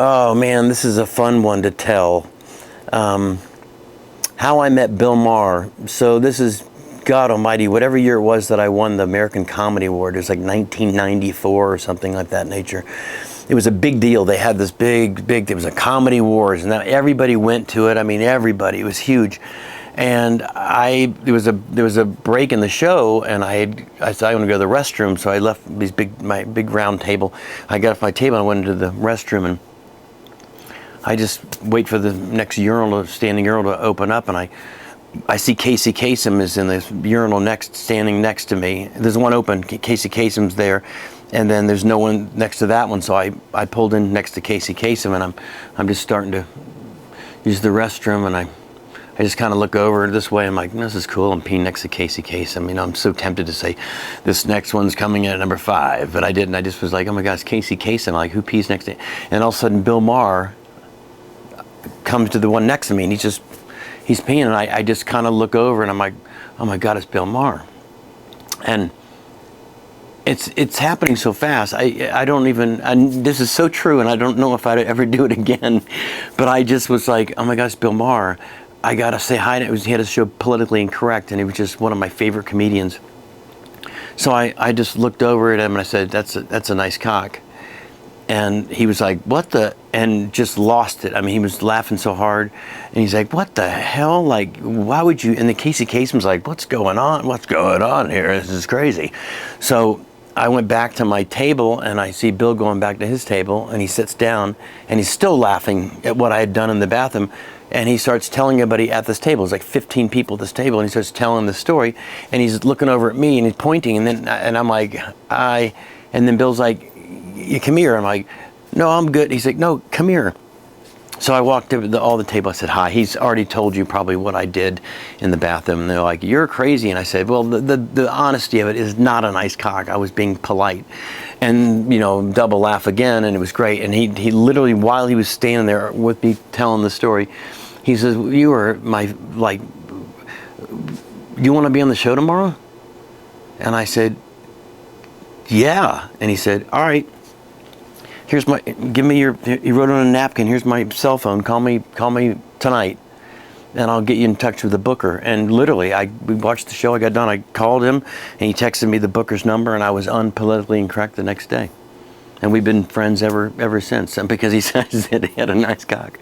Oh man, this is a fun one to tell. Um, how I Met Bill Maher. So this is, God Almighty, whatever year it was that I won the American Comedy Award. It was like 1994 or something like that nature. It was a big deal. They had this there was a comedy wars, and everybody went to it. I mean, everybody. It was huge. And there was a break in the show, and I said I want to go to the restroom, so I left my big round table. I got off my table and I went into the restroom, and I just wait for the next standing urinal to open up, and I see Casey Kasem is in this urinal standing next to me. There's one open, Casey Kasem's there, and then there's no one next to that one, so I pulled in next to Casey Kasem, and I'm just starting to use the restroom, and I just kind of look over this way. I'm like, this is cool. I'm peeing next to Casey Kasem. You know, I'm so tempted to say, this next one's coming in at number 5, but I didn't. I just was like, oh my God, it's Casey Kasem. Like, who pees next to him? And all of a sudden, Bill Maher comes to the one next to me, and he's peeing, and I just kind of look over, and I'm like, oh my God, it's Bill Maher. And it's happening so fast. I don't even, and this is so true, and I don't know if I'd ever do it again, but I just was like, oh my God, it's Bill Maher. I gotta say hi. He had a show Politically Incorrect, and he was just one of my favorite comedians. So I just looked over at him and I said, that's a nice cock. And he was like, what the, and just lost it. I mean, he was laughing so hard, and he's like, what the hell? Like, why would you? And the Casey Kasem's like, what's going on? What's going on here? This is crazy. So I went back to my table, and I see Bill going back to his table, and he sits down, and he's still laughing at what I had done in the bathroom. And he starts telling everybody at this table, there's like 15 people at this table, and he starts telling the story, and he's looking over at me, and he's pointing, and I'm like, and then Bill's like, you come here. I'm like, no, I'm good. He's like, no, come here. So I walked over to all the table. I said, hi. He's already told you probably what I did in the bathroom. And they're like, you're crazy. And I said, well, the honesty of it is not a nice cock. I was being polite. And, you know, double laugh again, and it was great. And he literally, while he was standing there with me telling the story, he says, you are my, like, you want to be on the show tomorrow? And I said, yeah. And he said, all right. Here's my, give me your, he wrote on a napkin, here's my cell phone, call me tonight, and I'll get you in touch with the booker. And literally, we watched the show, I got done, I called him, and he texted me the booker's number, and I was unpolitically incorrect the next day. And we've been friends ever since, and because he says that he had a nice cock.